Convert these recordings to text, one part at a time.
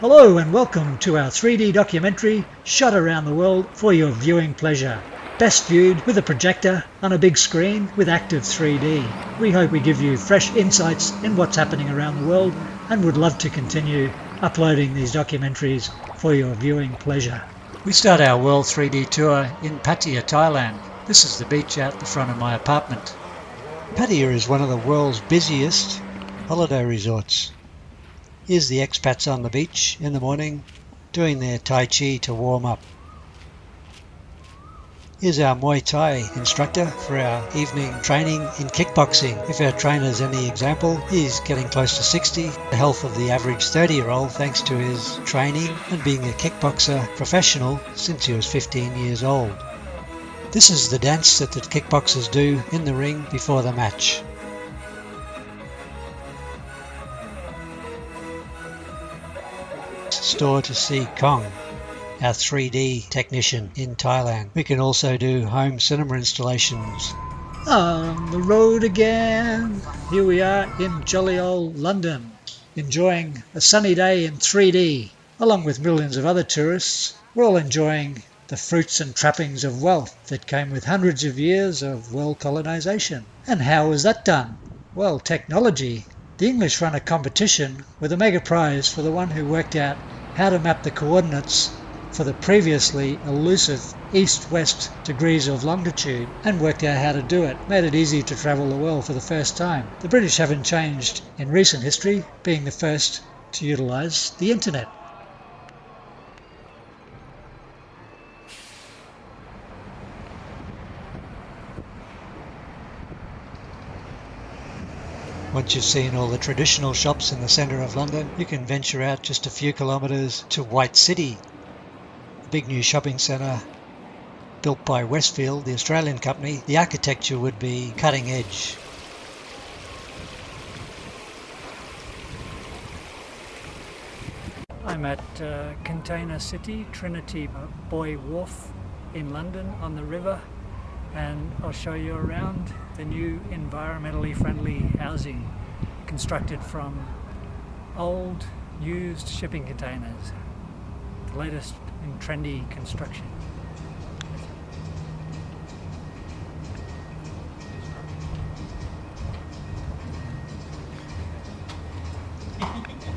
Hello and welcome to our 3D documentary shot around the world for your viewing pleasure. Best viewed with a projector on a big screen with active 3D. We hope we give you fresh insights in what's happening around the world and would love to continue uploading these documentaries for your viewing pleasure. We start our World 3D tour in Pattaya, Thailand. This is the beach out the front of my apartment. Pattaya is one of the world's busiest holiday resorts. Here's the expats on the beach in the morning doing their Tai Chi to warm up. Here's our Muay Thai instructor for our evening training in kickboxing. If our trainer's any example, he's getting close to 60, the health of the average 30-year-old thanks to his training and being a kickboxer professional since he was 15 years old. This is the dance that the kickboxers do in the ring before the match. Store to see Kong, our 3D technician in Thailand. We can also do home cinema installations. On the road again. Here we are in jolly old London, enjoying a sunny day in 3D. Along with millions of other tourists, we're all enjoying the fruits and trappings of wealth that came with hundreds of years of world colonization. And how was that done? Well, technology. The English run a competition with a mega prize for the one who worked out how to map the coordinates for the previously elusive east-west degrees of longitude and worked out how to do it. Made it easy to travel the world for the first time. The British haven't changed in recent history, being the first to utilize the internet. Once you've seen all the traditional shops in the centre of London, you can venture out just a few kilometres to White City, a big new shopping centre built by Westfield, the Australian company. The architecture would be cutting edge. I'm at Container City, Trinity Buoy Wharf in London on the river, and I'll show you around the new environmentally friendly housing constructed from old used shipping containers, the latest in trendy construction.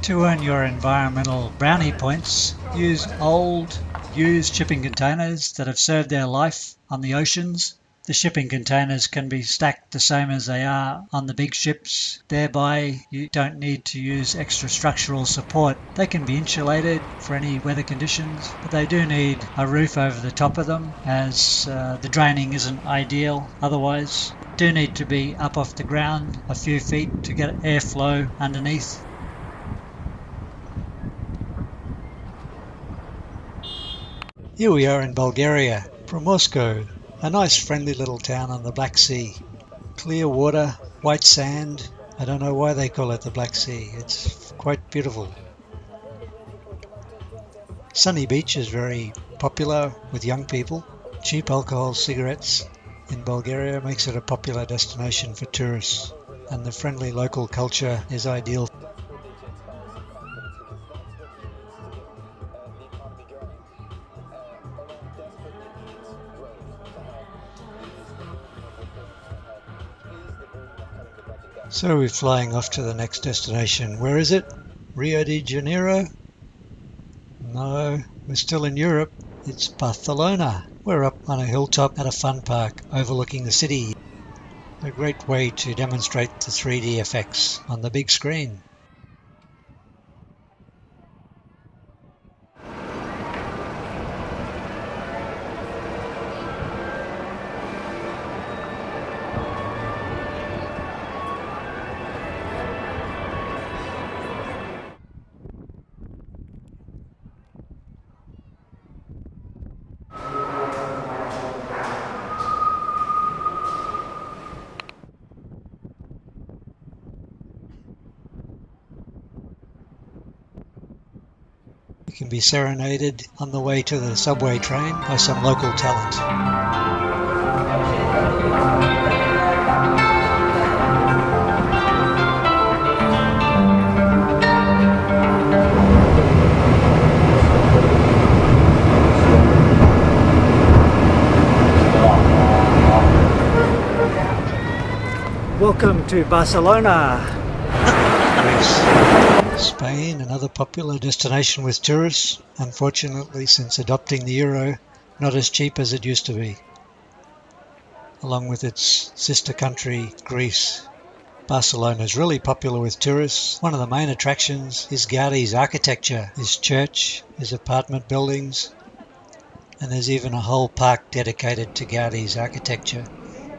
To earn your environmental brownie points, use old used shipping containers that have served their life on the oceans. The shipping containers can be stacked the same as they are on the big ships. Thereby, you don't need to use extra structural support. They can be insulated for any weather conditions, but they do need a roof over the top of them as the draining isn't ideal. Otherwise, do need to be up off the ground a few feet to get airflow underneath. Here we are in Bulgaria, Primorsko, a nice friendly little town on the Black Sea. Clear water, white sand. I don't know why they call it the Black Sea. It's quite beautiful. Sunny Beach is very popular with young people. Cheap alcohol cigarettes in Bulgaria makes it a popular destination for tourists, and the friendly local culture is ideal. So we're flying off to the next destination. Where is it? Rio de Janeiro? No, we're still in Europe. It's Barcelona. We're up on a hilltop at a fun park overlooking the city. A great way to demonstrate the 3D effects on the big screen. You can be serenaded on the way to the subway train by some local talent. Welcome to Barcelona. Greece. Spain, another popular destination with tourists, unfortunately since adopting the euro, not as cheap as it used to be. Along with its sister country, Greece. Barcelona is really popular with tourists. One of the main attractions is Gaudi's architecture, his church, his apartment buildings, and there's even a whole park dedicated to Gaudi's architecture.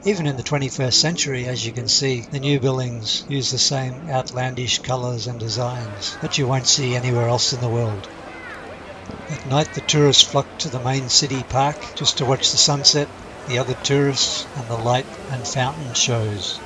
Even in the 21st century, as you can see, the new buildings use the same outlandish colours and designs that you won't see anywhere else in the world. At night, the tourists flock to the main city park just to watch the sunset, the other tourists, and the light and fountain shows.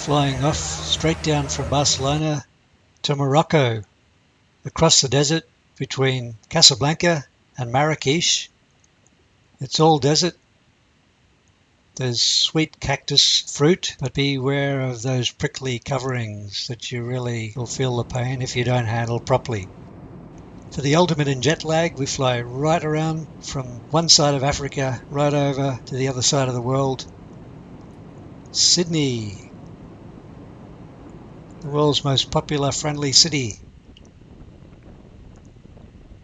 Flying off straight down from Barcelona to Morocco, across the desert between Casablanca and Marrakesh. It's all desert. There's sweet cactus fruit, but beware of those prickly coverings that you really will feel the pain if you don't handle properly. For the ultimate in jet lag, we fly right around from one side of Africa right over to the other side of the world. Sydney, the world's most popular friendly city,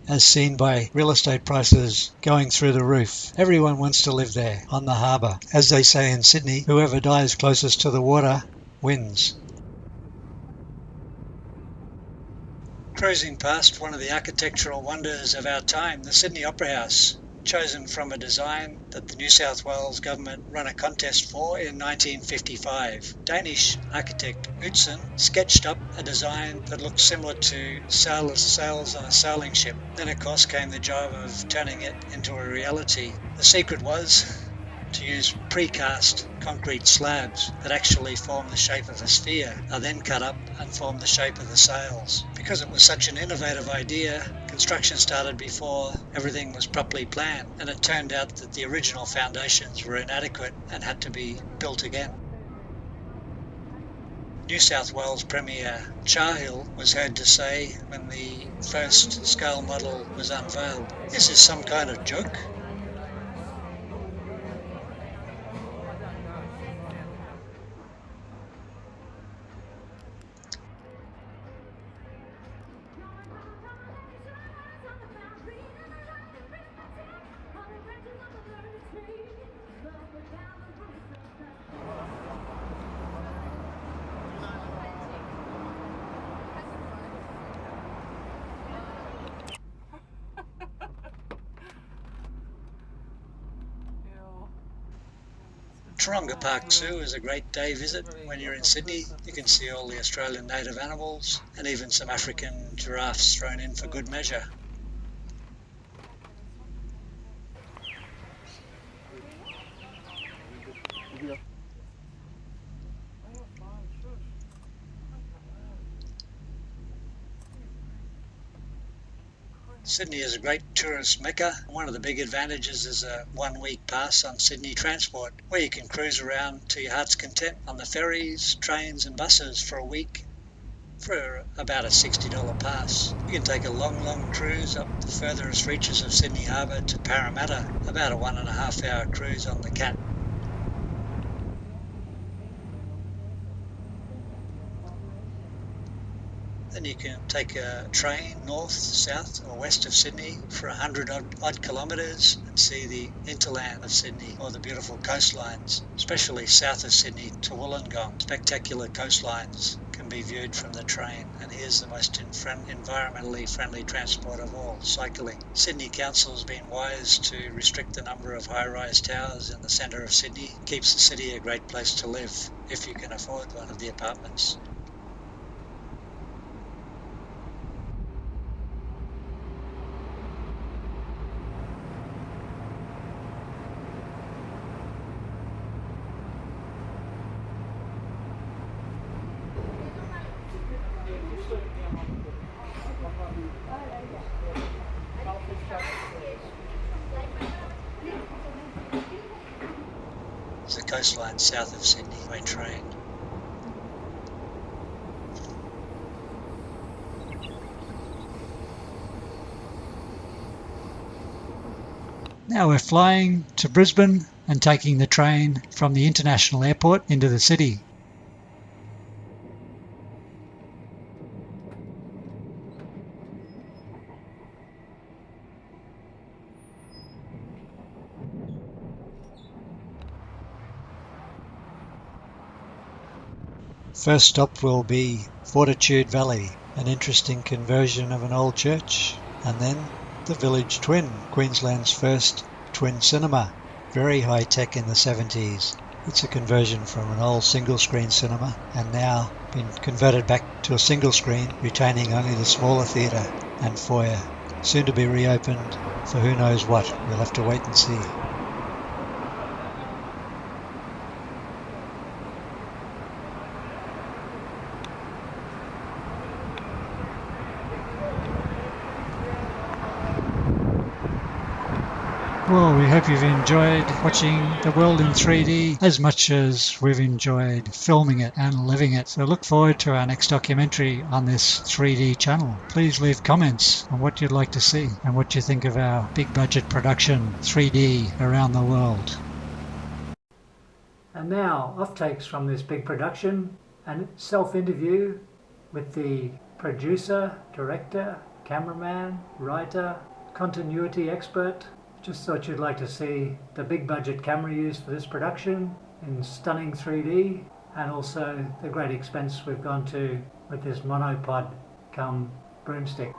as seen by real estate prices going through the roof. Everyone wants to live there, on the harbour. As they say in Sydney, whoever dies closest to the water wins. Cruising past one of the architectural wonders of our time, the Sydney Opera House, chosen from a design that the New South Wales government ran a contest for in 1955. Danish architect Utzon sketched up a design that looked similar to sails on a sailing ship. Then of course came the job of turning it into a reality. The secret was to use precast concrete slabs that actually form the shape of a sphere are then cut up and form the shape of the sails. Because it was such an innovative idea, construction started before everything was properly planned, and it turned out that the original foundations were inadequate and had to be built again. New South Wales Premier Cahill was heard to say when the first scale model was unveiled, "This is some kind of joke." Taronga Park Zoo is a great day visit when you're in Sydney. You can see all the Australian native animals and even some African giraffes thrown in for good measure. Sydney is a great tourist mecca. One of the big advantages is a 1-week pass on Sydney Transport, where you can cruise around to your heart's content on the ferries, trains and buses for a week for about a $60 pass. You can take a long cruise up the furthest reaches of Sydney Harbour to Parramatta, about a 1.5 hour cruise on the Cat. Then you can take a train north, south or west of Sydney for 100 odd kilometres and see the hinterland of Sydney or the beautiful coastlines, especially south of Sydney to Wollongong. Spectacular coastlines can be viewed from the train, and here's the most environmentally friendly transport of all, cycling. Sydney Council has been wise to restrict the number of high-rise towers in the centre of Sydney. It keeps the city a great place to live if you can afford one of the apartments. coastline south of Sydney by train. Now we're flying to Brisbane and taking the train from the international airport into the city. First stop will be Fortitude Valley, an interesting conversion of an old church, and then the Village Twin, Queensland's first twin cinema, very high tech in the 70s. It's a conversion from an old single screen cinema and now been converted back to a single screen, retaining only the smaller theatre and foyer. Soon to be reopened for who knows what. We'll have to wait and see. Well, we hope you've enjoyed watching the world in 3D as much as we've enjoyed filming it and living it. So look forward to our next documentary on this 3D channel. Please leave comments on what you'd like to see and what you think of our big budget production 3D around the world. And now, offtakes from this big production and self-interview with the producer, director, cameraman, writer, continuity expert. Just thought you'd like to see the big budget camera used for this production in stunning 3D, and also the great expense we've gone to with this monopod cum broomstick.